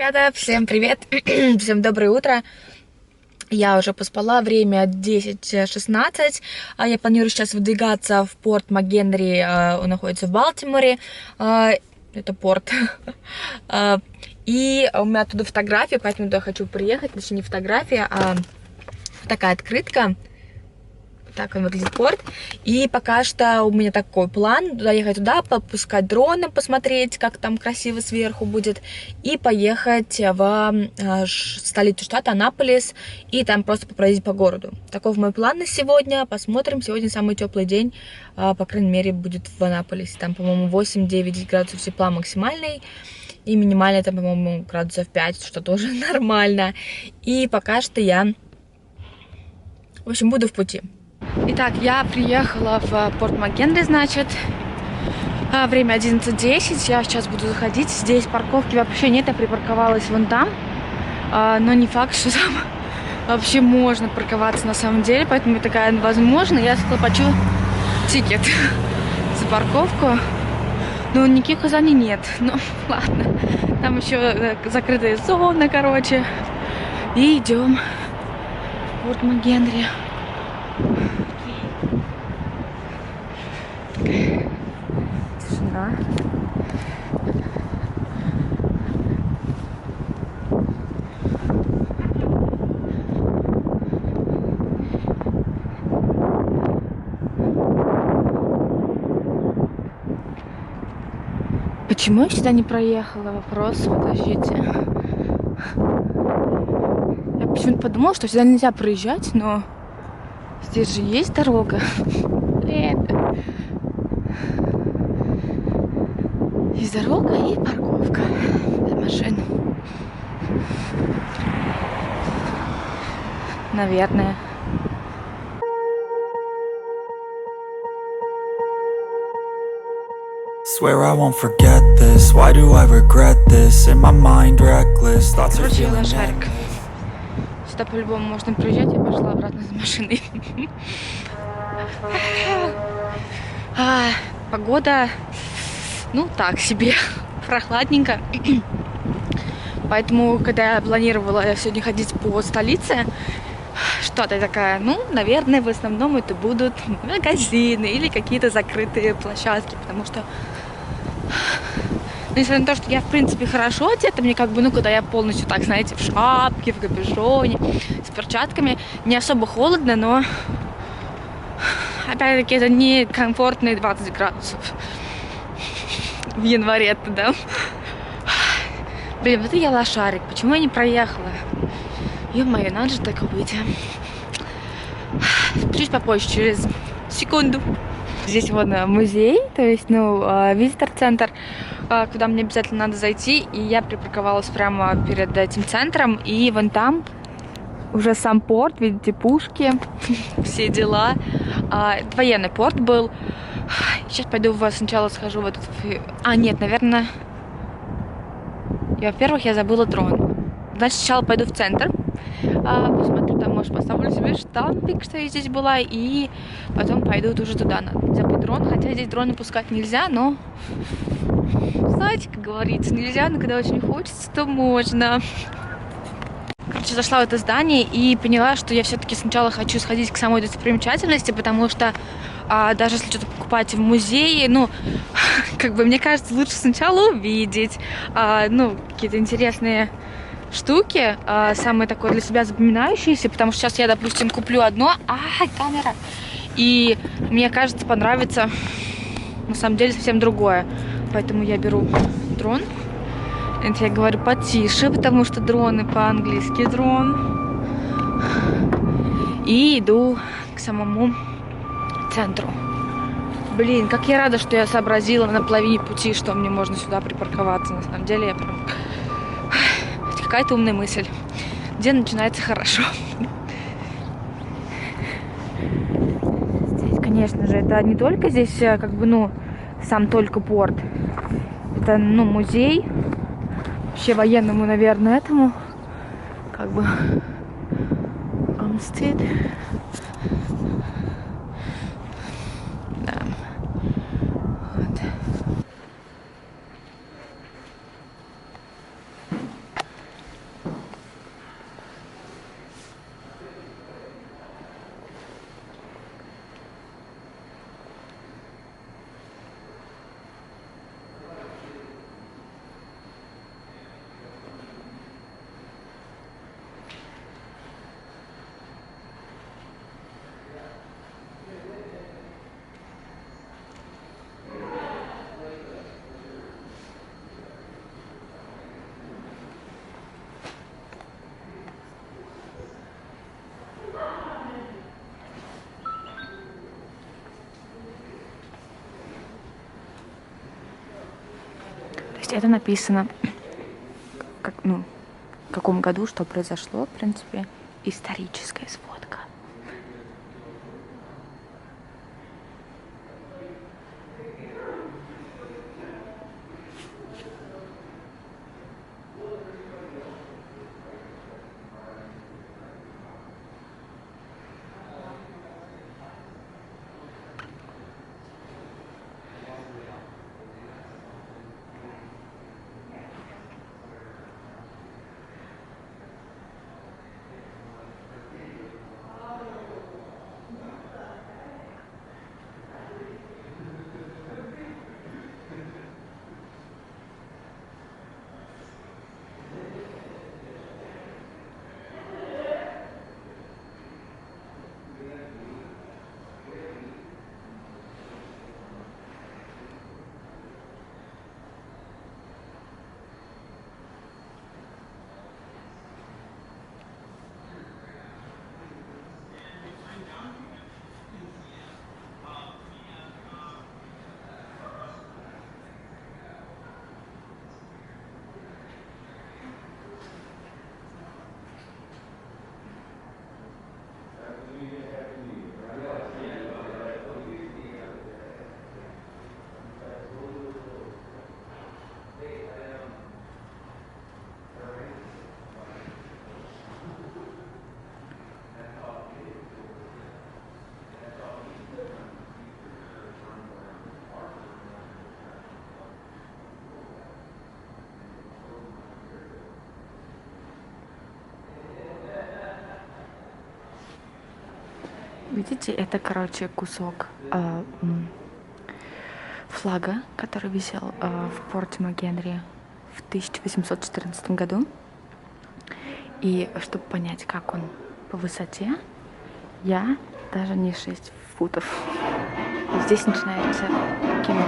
Ребята, всем привет, всем доброе утро. Я уже поспала, время 10:16. Я планирую сейчас выдвигаться в порт Мак Генри, он находится в Балтиморе. Это порт. И у меня оттуда фотография, поэтому я хочу приехать. Точнее, не фотография, а такая открытка. Так он выглядит, порт. И пока что у меня такой план: доехать туда, попускать дроны, посмотреть, как там красиво сверху будет, и поехать в столицу штата Аннаполис, и там просто побродить по городу. Таков мой план на сегодня. Посмотрим. Сегодня самый теплый день, по крайней мере, будет в Аннаполисе. Там, по-моему, 8-9 градусов тепла максимальный, и минимальный там, по-моему, градусов 5, что тоже нормально. И пока что я, в общем, буду в пути. Итак, я приехала в порт Мак Генри, значит, время 11:10, я сейчас буду заходить, здесь парковки вообще нет, я припарковалась вон там, но не факт, что там вообще можно парковаться на самом деле, поэтому я такая, возможно, я заплачу тикет за парковку, но никаких указаний нет, ну ладно, там еще закрытая зона, короче, и идем в порт Мак Генри. Тишина. Почему я сюда не проехала? Вопрос, подождите. Я почему-то подумала, что сюда нельзя проезжать, но здесь же есть дорога. Блин. Есть дорога и парковка для машин. Наверное. Swear I won't forget this. Why do I regret this? In my mind reckless. Thoughts are feeling шарик. Сюда по-любому можно приезжать. Я пошла обратно за машиной. Погода, ну так себе, прохладненько. Поэтому, когда я планировала сегодня ходить по столице, что-то такая, ну, наверное, в основном это будут магазины или какие-то закрытые площадки, потому что, несмотря на то, что я, в принципе, хорошо одета, мне как бы, ну, когда я полностью так, знаете, в шапке, в капюшоне, с перчатками, не особо холодно, но, опять-таки, это не комфортные 20 градусов в январе-то, да? Блин, вот я лошарик, почему я не проехала? Ё-моё, надо же так выйти. Чуть попозже, через секунду. Здесь вот музей, то есть, ну, визитор-центр, куда мне обязательно надо зайти. И я припарковалась прямо перед этим центром. И вон там уже сам порт, видите, пушки, все дела. Это военный порт был. Сейчас пойду сначала схожу в этот... нет, наверное... Во-первых, я забыла дрон. Значит, сначала пойду в центр. Посмотрю, там, может, поставлю себе штампик, что я здесь была, и потом пойду уже туда. Надо не забыть дрон, хотя здесь дроны пускать нельзя, но, знаете, как говорится, нельзя, но когда очень хочется, то можно. Короче, зашла в это здание и поняла, что я все-таки сначала хочу сходить к самой достопримечательности, потому что даже если что-то покупать в музее, ну, как бы, мне кажется, лучше сначала увидеть, ну, какие-то интересные штуки, самые такое для себя запоминающиеся, потому что сейчас я, допустим, куплю одно, камера, и мне кажется, понравится на самом деле совсем другое, поэтому я беру дрон, это я говорю потише, потому что дроны по-английски дрон, и иду к самому центру. Блин, как я рада, что я сообразила на половине пути, что мне можно сюда припарковаться, на самом деле я прям... Какая-то умная мысль, где начинается хорошо. Здесь, конечно же, это не только здесь, как бы, ну, сам только порт. Это, ну, музей. Вообще военному, наверное, этому. Как бы... Омстед. Да. Вот. есть это написано, как, ну, в каком году что произошло, в принципе, историческая сводка. Видите, это, короче, кусок флага, который висел в форте Мак Генри в 1814 году. И чтобы понять, как он по высоте, я даже не 6 футов. И здесь начинается кино.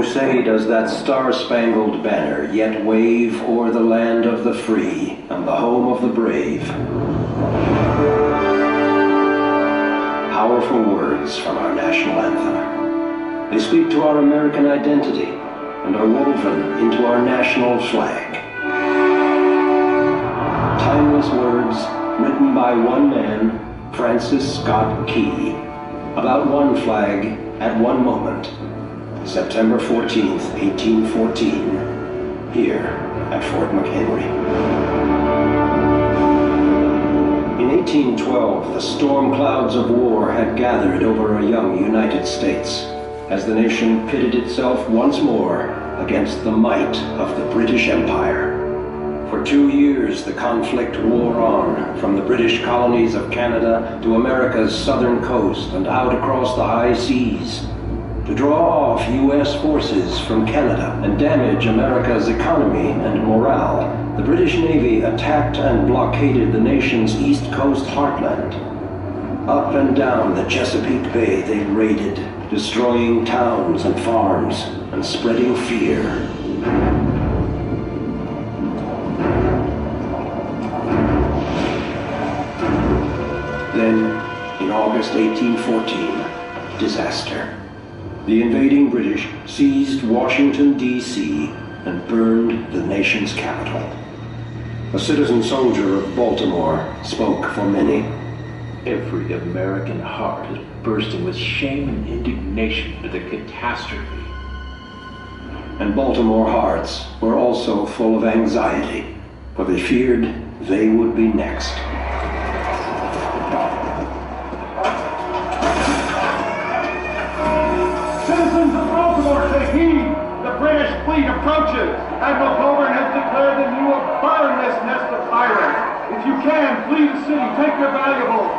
Say does that star-spangled banner yet wave o'er the land of the free and the home of the brave. Powerful words from our national anthem. They speak to our American identity and are woven into our national flag. Timeless words written by one man, Francis Scott Key, about one flag at one moment. September 14th, 1814, here at Fort Mchenry. In 1812, the storm clouds of war had gathered over a young United States as the nation pitted itself once more against the might of the British Empire. For 2 years, the conflict wore on, from the British colonies of Canada to America's southern coast and out across the high seas. To draw off U.S. forces from Canada and damage America's economy and morale, the British Navy attacked and blockaded the nation's east coast heartland. Up and down the Chesapeake Bay they raided, destroying towns and farms and spreading fear. Then, in August 1814, disaster. The invading British seized Washington, D.C. and burned the nation's capital. A citizen soldier of Baltimore spoke for many. Every American heart is bursting with shame and indignation at the catastrophe. And Baltimore hearts were also full of anxiety, for they feared they would be next. Citizens of Baltimore, take heed! The British fleet approaches! Admiral Coburn has declared that you will burn this nest of pirates! If you can, flee the city, take your valuables!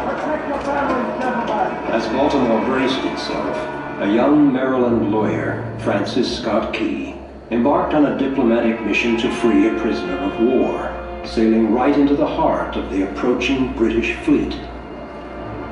Protect your families, gentlemen! As Baltimore braced itself, a young Maryland lawyer, Francis Scott Key, embarked on a diplomatic mission to free a prisoner of war, sailing right into the heart of the approaching British fleet.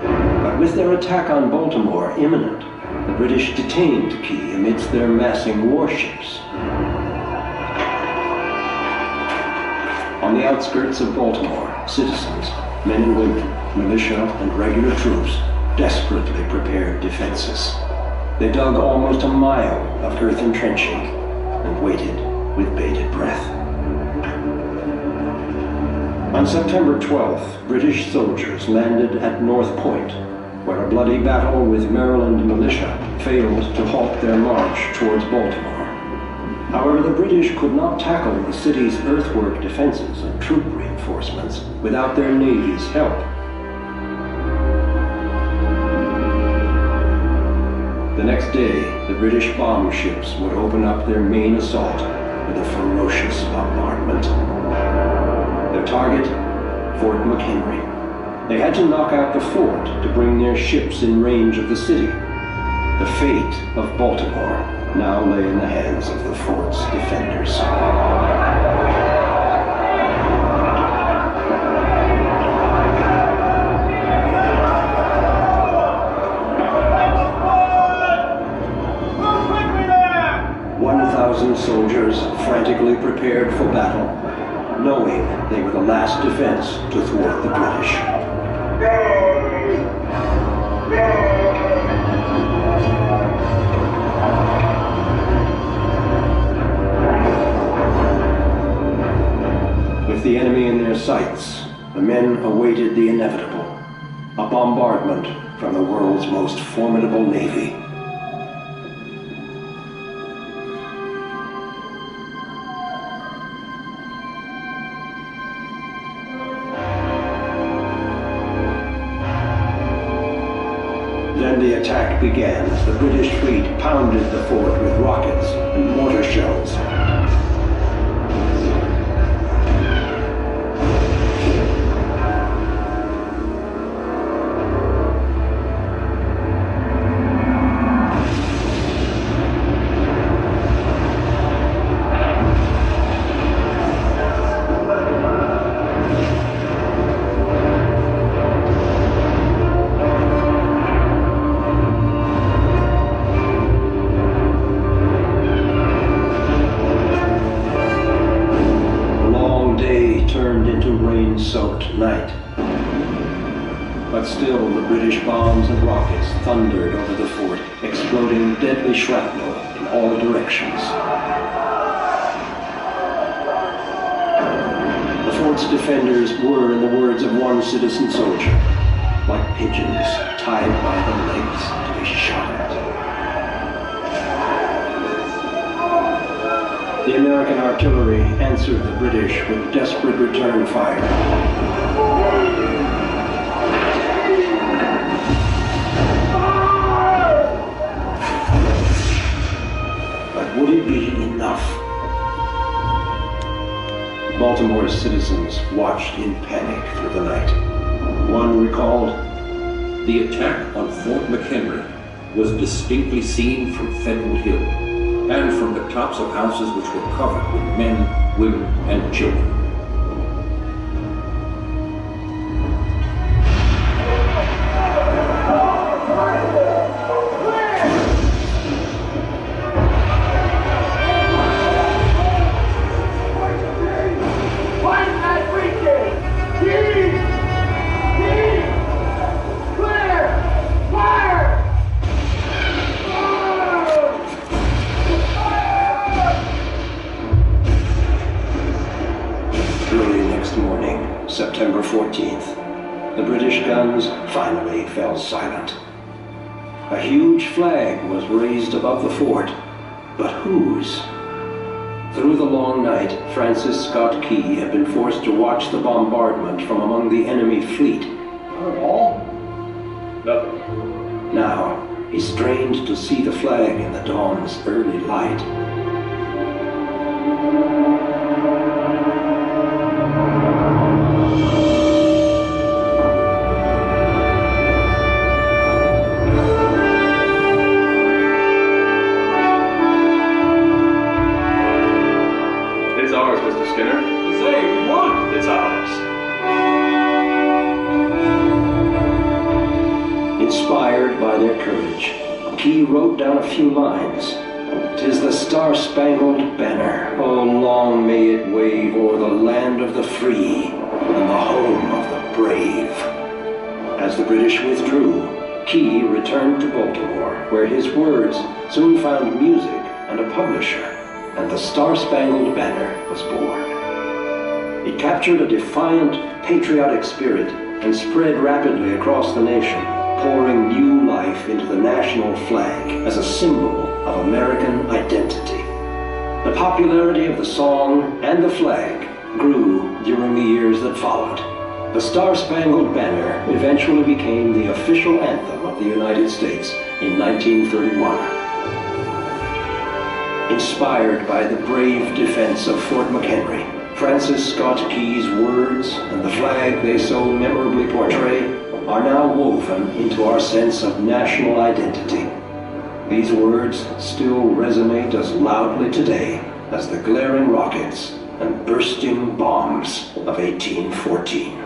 But with their attack on Baltimore imminent, the British detained Key amidst their massing warships. On the outskirts of Baltimore, citizens, men and women, militia and regular troops, desperately prepared defenses. They dug almost a mile of earth entrenching and waited with bated breath. On September 12th, British soldiers landed at North Point, where a bloody battle with Maryland militia failed to halt their march towards Baltimore. However, the British could not tackle the city's earthwork defenses and troop reinforcements without their navy's help. The next day, the British bomb ships would open up their main assault with a ferocious bombardment. Their target, Fort Mchenry. They had to knock out the fort to bring their ships in range of the city. The fate of Baltimore now lay in the hands of the fort's defenders. Soldiers frantically prepared for battle, knowing they were the last defense to thwart the British. With the enemy in their sights, the men awaited the inevitable, a bombardment from the world's most formidable navy. Then the attack began as the British fleet pounded the fort with rockets and mortar shells. Soaked night. But still the British bombs and rockets thundered over the fort, exploding deadly shrapnel in all directions. The fort's defenders were, in the words of one citizen soldier, like pigeons tied by the legs to be shot at. The American artillery answered the British with desperate return fire. But would it be enough? Baltimore's citizens watched in panic through the night. One recalled, "The attack on Fort Mchenry was distinctly seen from Federal Hill, and from the tops of houses which were covered with men, women, and children." September 14th, the British guns finally fell silent. A huge flag was raised above the fort, but whose? Through the long night, Francis Scott Key had been forced to watch the bombardment from among the enemy fleet. Not at all. Nothing. Now, he strained to see the flag in the dawn's early light. their courage, Key wrote down a few lines. "'Tis the star-spangled banner, oh long may it wave o'er the land of the free and the home of the brave." As the British withdrew, Key returned to Baltimore, where his words soon found music and a publisher, and the Star-Spangled Banner was born. It captured a defiant, patriotic spirit and spread rapidly across the nation, pouring new life into the national flag as a symbol of American identity. The popularity of the song and the flag grew during the years that followed. The Star-Spangled Banner eventually became the official anthem of the United States in 1931. Inspired by the brave defense of Fort Mchenry, Francis Scott Key's words and the flag they so memorably portray are now woven into our sense of national identity. These words still resonate as loudly today as the glaring rockets and bursting bombs of 1814.